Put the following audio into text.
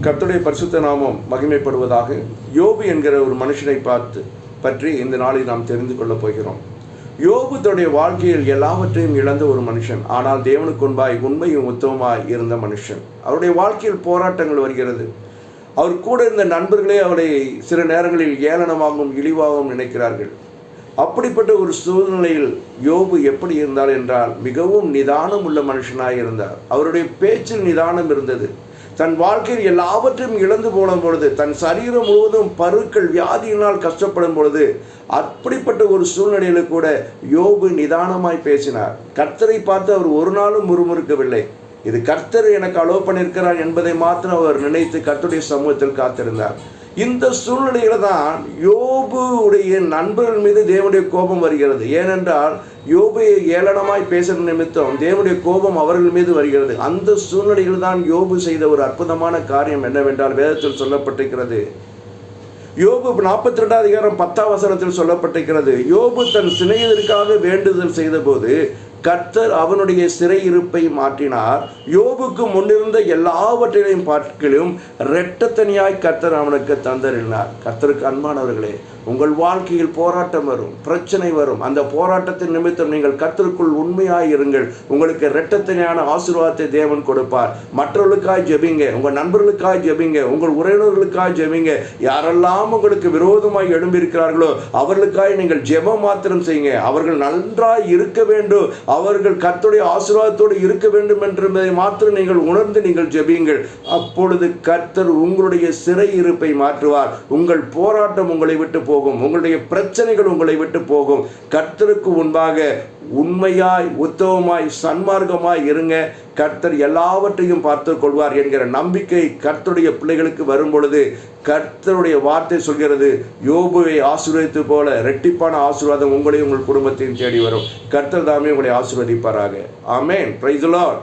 கர்த்தருடைய பரிசுத்த நாமம் மகிமைப்படுவதாக. யோபு என்கிற ஒரு மனுஷனை பற்றி இந்த நாளில் நாம் தெரிந்து கொள்ளப் போகிறோம். யோபு தன்னுடைய வாழ்க்கையில் எல்லாவற்றையும் இழந்த ஒரு மனுஷன், ஆனால் தேவனுக்கு முன்பாய் உண்மையும் உத்தமமாய் இருந்த மனுஷன். அவருடைய வாழ்க்கையில் போராட்டங்கள் வருகிறது. அவர் கூட இருந்த நண்பர்களே அவரை சில நேரங்களில் ஏளனமாகவும் இழிவாகவும் நினைக்கிறார்கள். அப்படிப்பட்ட ஒரு சூழ்நிலையில் யோபு எப்படி இருந்தார் என்றால், மிகவும் நிதானம் உள்ள மனுஷனாய் இருந்தார். அவருடைய பேச்சில் நிதானம் இருந்தது. தன் வாழ்க்கையில் எல்லாவற்றையும் இழந்து போன பொழுது, தன் சரீரம் முழுவதும் பருக்கள் வியாதியினால் கஷ்டப்படும் பொழுது, அப்படிப்பட்ட ஒரு சூழ்நிலையில் கூட யோபு நிதானமாய் பேசினார். கர்த்தரை பார்த்து அவர் ஒரு நாளும் முறுமுறுக்கவில்லை. இது கர்த்தர் எனக்கு அலோ பண்ணியிருக்கிறார் என்பதை மாத்திரம் அவர் நினைத்து கர்த்தருடைய சமூகத்தில் காத்திருந்தார். இந்த சூழ்நிலையில தான் யோபுடைய நண்பர்கள் மீது தேவனுடைய கோபம் வருகிறது. ஏனென்றால் யோபுவை ஏளனமாய் பேசுகிற நிமித்தம் தேவனுடைய கோபம் அவர்கள் மீது வருகிறது. அந்த சூழ்நிலையில் தான் யோபு செய்த ஒரு அற்புதமான காரியம் என்னவென்றால், வேதத்தில் சொல்லப்பட்டிருக்கிறது. யோபு 42 அதிகாரம் 10 வசனத்தில் சொல்லப்பட்டிருக்கிறது. யோபு தன் சிநேகிதருக்காக வேண்டுதல் செய்த போது கர்த்தர் அவனுடைய சிறையிருப்பை மாற்றினார். யோபுக்கு முன்னிருந்த எல்லாவற்றையும் பார்க்கிலும் இரட்டத்தனியாய் கர்த்தர் அவனுக்கு தந்தறினார். கர்த்தருக்கு அன்பானவர்களே, உங்கள் வாழ்க்கையில் போராட்டம் வரும், பிரச்சனை வரும். அந்த போராட்டத்தின் நிமித்தம் நீங்கள் கர்த்தருக்குள் உண்மையாய் இருங்கள். உங்களுக்கு இரட்டத்தனியான ஆசீர்வாதத்தை தேவன் கொடுப்பார். மற்றவர்களுக்காய் ஜெபிங்க, உங்கள் நண்பர்களுக்காய் ஜெபிங்க, உங்கள் உறவினர்களுக்காய் ஜெபிங்க. யாரெல்லாம் உங்களுக்கு விரோதமாய் எழும்பியிருக்கிறார்களோ அவர்களுக்காய் நீங்கள் ஜெபம் மாத்திரம் செய்யுங்க. அவர்கள் நன்றாய் இருக்க வேண்டும், அவர்கள் கர்த்தருடைய ஆசீர்வாதத்தோடு இருக்க வேண்டும் என்பதை மாத்திரம் நீங்கள் உணர்ந்து நீங்கள் ஜெபியுங்கள். அப்பொழுது கர்த்தர் உங்களுடைய சிறை இருப்பை மாற்றுவார். உங்கள் போராட்டம் உங்களை விட்டு போகும், உங்களுடைய பிரச்சனைகள் உங்களை விட்டு போகும். கர்த்தருக்கு முன்பாக உண்மையாய் உத்தமமாய் சன்மார்க்கமாய் இருங்க. கர்த்தர் எல்லாவற்றையும் பார்த்து கொள்வார் என்கிற நம்பிக்கை கர்த்தருடைய பிள்ளைகளுக்கு வரும் பொழுது, கர்த்தருடைய வார்த்தை சொல்கிறது, யோபுவை ஆசீர்வதித்து போல இரட்டிப்பான ஆசீர்வாதம் உங்களையும் உங்கள் குடும்பத்தையும் தேடி வரும். கர்த்தர் தாமே உங்களை ஆசீர்வதிப்பாராக. ஆமென். Praise the Lord.